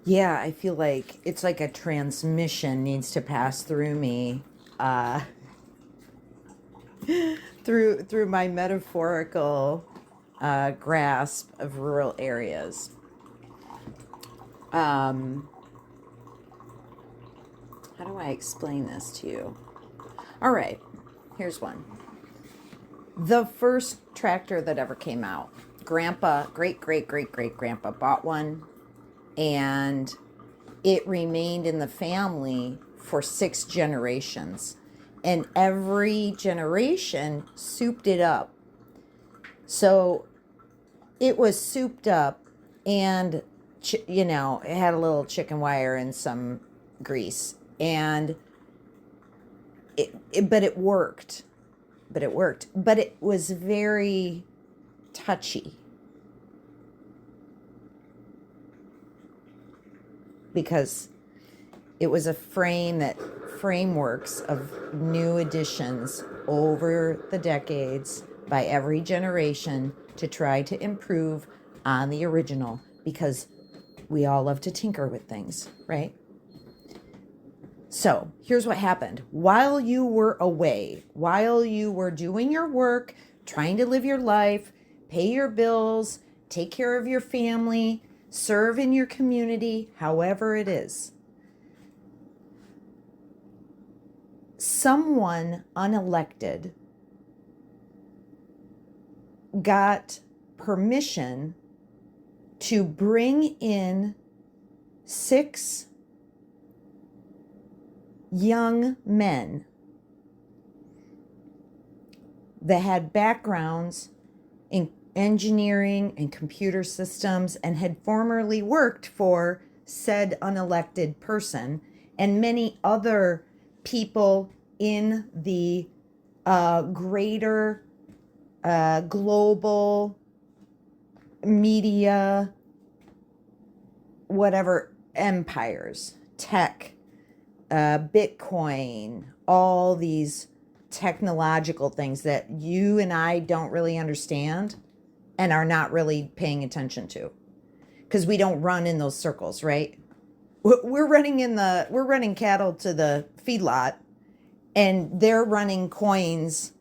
Yeah, I feel like it's like a transmission needs to pass through me, uh, through my metaphorical grasp of rural areas. Um, how do I explain this to you? All right, here's one. The first tractor that ever came out, Grandpa, great grandpa bought one, and it remained in the family for 6 generations. And every generation souped it up. So it was souped up and, it had a little chicken wire and some grease. And but it worked. But it worked. But it was very touchy because it was a frameworks of new additions over the decades by every generation to try to improve on the original, because we all love to tinker with things, right? So here's what happened. While you were away, while you were doing your work, trying to live your life, pay your bills, take care of your family, serve in your community, however it is, someone unelected got permission to bring in 6 young men that had backgrounds in engineering and computer systems and had formerly worked for said unelected person and many other people in the greater global media, whatever, empires, tech, Bitcoin, all these technological things that you and I don't really understand and are not really paying attention to because we don't run in those circles, right? We're running cattle to the feedlot, and they're running coins,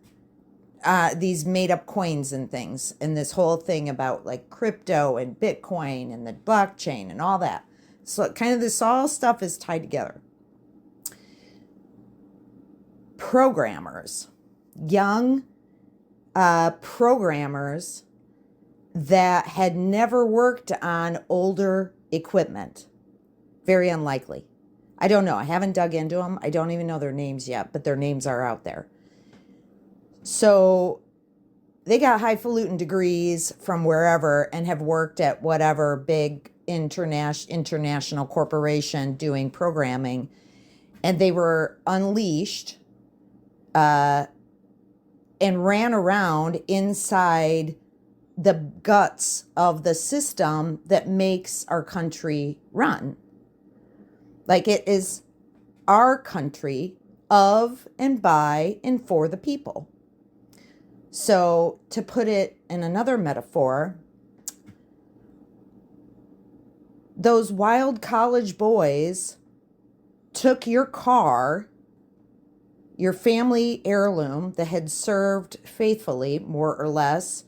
these made up coins and things, and this whole thing about like crypto and Bitcoin and the blockchain and all that. So kind of this all stuff is tied together. Programmers, young programmers that had never worked on older equipment. Very unlikely. I don't know. I haven't dug into them. I don't even know their names yet, but their names are out there. So they got highfalutin degrees from wherever and have worked at whatever big international corporation doing programming. And they were unleashed and ran around inside the guts of the system that makes our country run. Like, it is our country of and by and for the people. So to put it in another metaphor, those wild college boys took your car, your family heirloom that had served faithfully, more or less,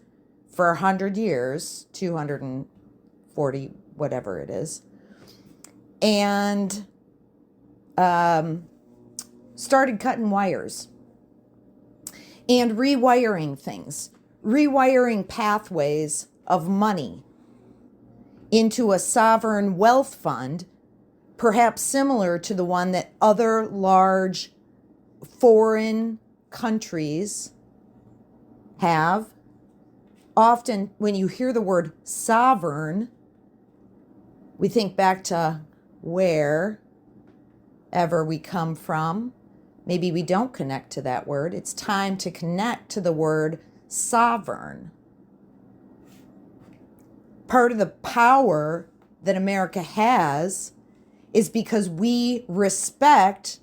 for 100 years, 240, whatever it is, and started cutting wires and rewiring things, rewiring pathways of money into a sovereign wealth fund, perhaps similar to the one that other large foreign countries have. Often when you hear the word sovereign, we think back to wherever we come from. Maybe we don't connect to that word. It's time to connect to the word sovereign. Part of the power that America has is because we respect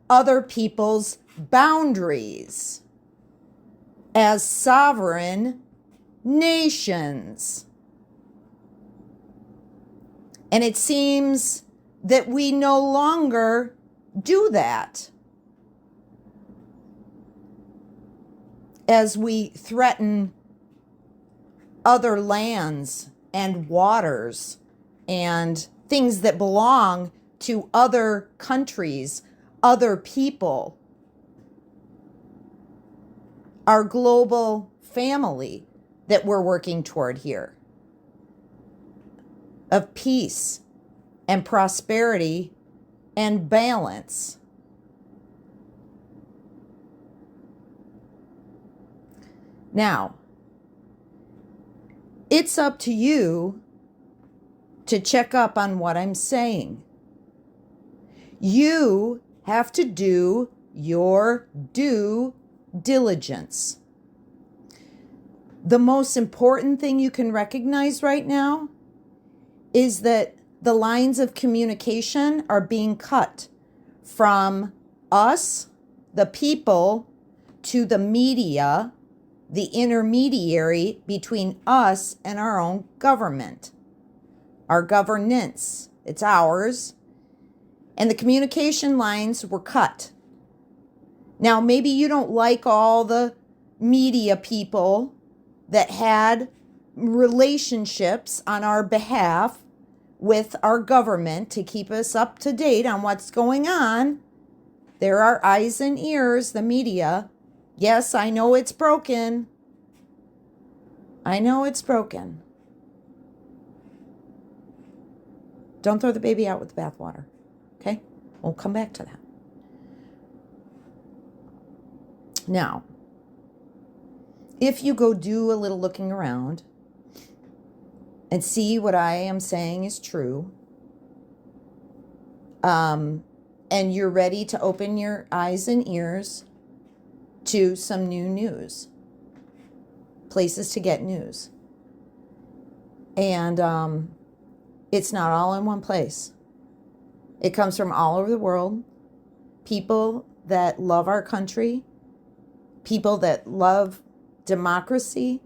other people's boundaries as sovereign nations. And it seems that we no longer do that as we threaten other lands and waters and things that belong to other countries, other people, our global family that we're working toward here of peace and prosperity and balance. Now, it's up to you to check up on what I'm saying. You have to do your due diligence. The most important thing you can recognize right now is that the lines of communication are being cut from us, the people, to the media, the intermediary between us and our own government. Our governance, it's ours. And the communication lines were cut. Now, maybe you don't like all the media people that had relationships on our behalf with our government to keep us up to date on what's going on. There are eyes and ears, the media. Yes, I know it's broken. I know it's broken. Don't throw the baby out with the bathwater. Okay? We'll come back to that. Now, if you go do a little looking around and see what I am saying is true, and you're ready to open your eyes and ears to some new news, places to get news. And it's not all in one place. It comes from all over the world. People that love our country, people that love democracy,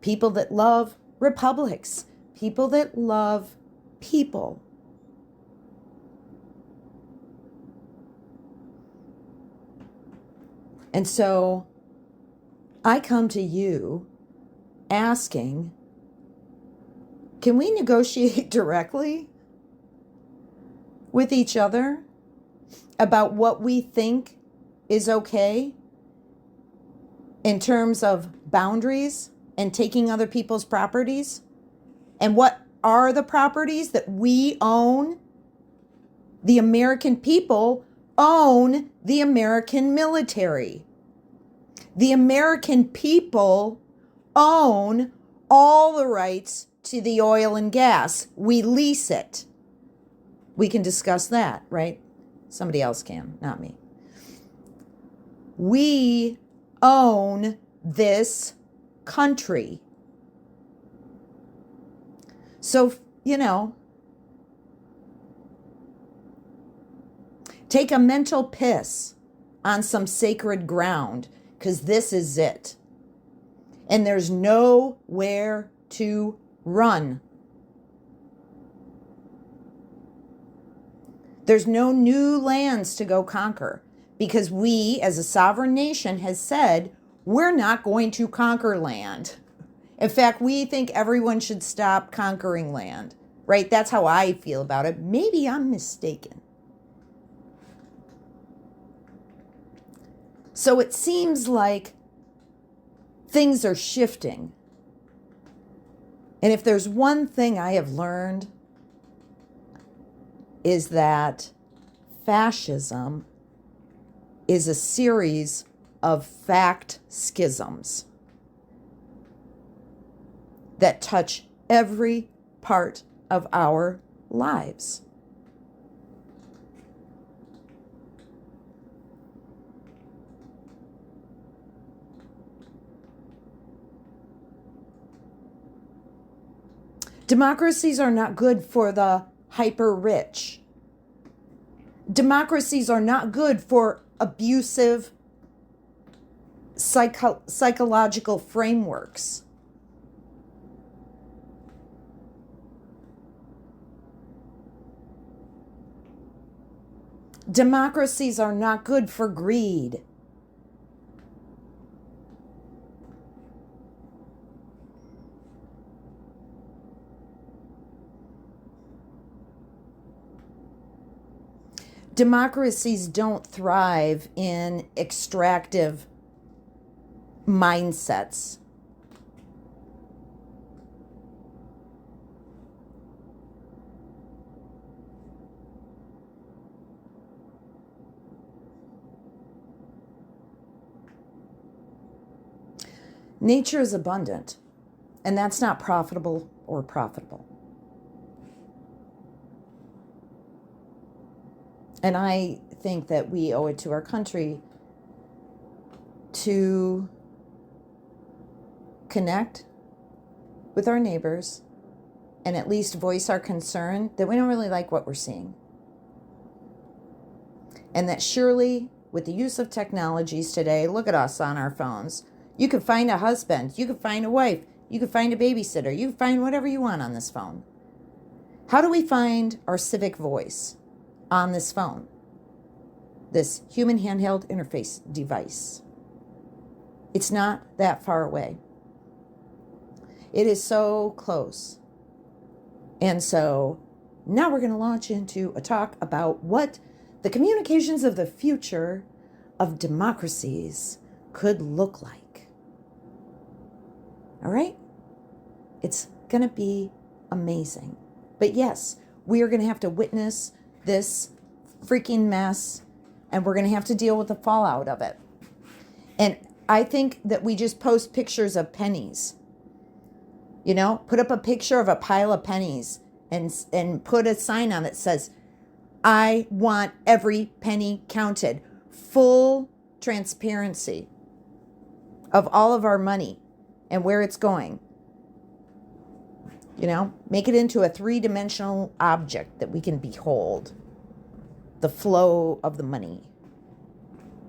people that love republics, people that love people. And so I come to you asking, can we negotiate directly with each other about what we think is okay in terms of boundaries and taking other people's properties? And what are the properties that we own? The American people own the American military. The American people own all the rights to the oil and gas. We lease it. We can discuss that, right? Somebody else can, not me. We own this country. So, take a mental piss on some sacred ground, because this is it. And there's nowhere to run. There's no new lands to go conquer, because we, as a sovereign nation, has said we're not going to conquer land. In fact, we think everyone should stop conquering land, right? That's how I feel about it. Maybe I'm mistaken. So it seems like things are shifting. And if there's one thing I have learned, is that fascism is a series of fact schisms that touch every part of our lives. Democracies are not good for the hyper rich. Democracies are not good for abusive psychological frameworks. Democracies are not good for greed. Democracies don't thrive in extractive mindsets. Nature is abundant, and that's not profitable or profitable. And I think that we owe it to our country to connect with our neighbors and at least voice our concern that we don't really like what we're seeing. And that surely, with the use of technologies today, look at us on our phones. You could find a husband, you could find a wife, you could find a babysitter, you could find whatever you want on this phone. How do we find our civic voice on this phone? This human handheld interface device. It's not that far away. It is so close. And so now we're going to launch into a talk about what the communications of the future of democracies could look like. All right? It's going to be amazing. But yes, we are going to have to witness this freaking mess, and we're going to have to deal with the fallout of it. And I think that we just post pictures of pennies. You know, put up a picture of a pile of pennies and put a sign on that says, I want every penny counted. Full transparency of all of our money and where it's going. You know, make it into a 3-dimensional object that we can behold. The flow of the money.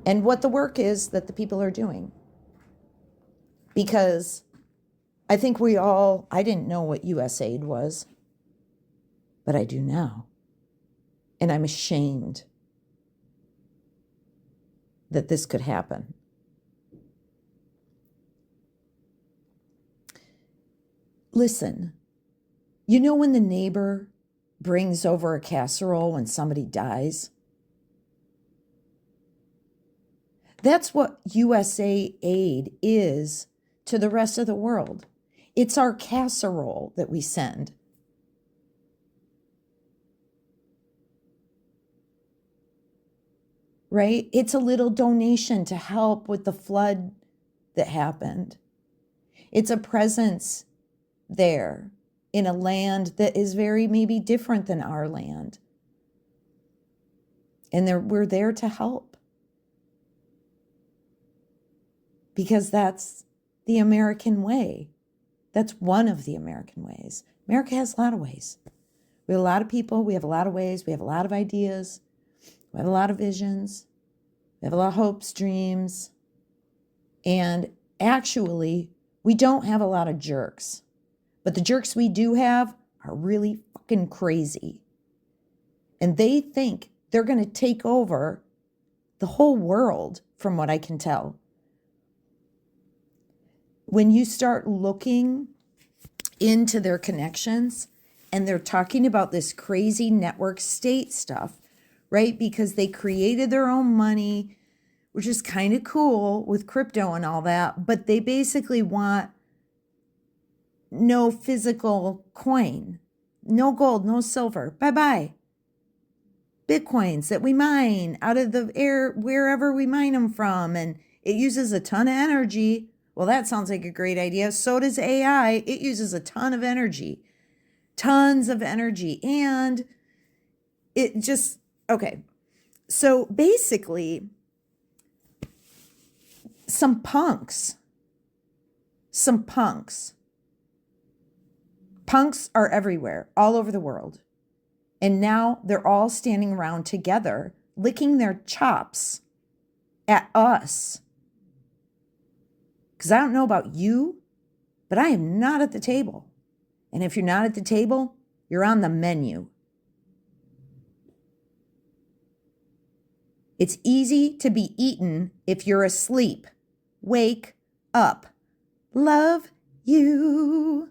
And what the work is that the people are doing. Because I think I didn't know what USAID was, but I do now. And I'm ashamed that this could happen. Listen, you know when the neighbor brings over a casserole when somebody dies? That's what USAID is to the rest of the world. It's our casserole that we send. Right? It's a little donation to help with the flood that happened. It's a presence there in a land that is very maybe different than our land. And we're there to help. Because that's the American way. That's one of the American ways. America has a lot of ways. We have a lot of people. We have a lot of ways. We have a lot of ideas. We have a lot of visions. We have a lot of hopes, dreams. And actually, we don't have a lot of jerks. But the jerks we do have are really fucking crazy. And they think they're going to take over the whole world, from what I can tell. When you start looking into their connections and they're talking about this crazy network state stuff, right? Because they created their own money, which is kind of cool with crypto and all that, but they basically want no physical coin, no gold, no silver. Bye-bye. Bitcoins that we mine out of the air, wherever we mine them from, and it uses a ton of energy. Well, that sounds like a great idea. So does AI. It uses a ton of energy. Tons of energy. And it just, okay. So basically, some punks. Punks are everywhere, all over the world. And now they're all standing around together, licking their chops at us. Because I don't know about you, but I am not at the table. And if you're not at the table, you're on the menu. It's easy to be eaten if you're asleep. Wake up. Love you.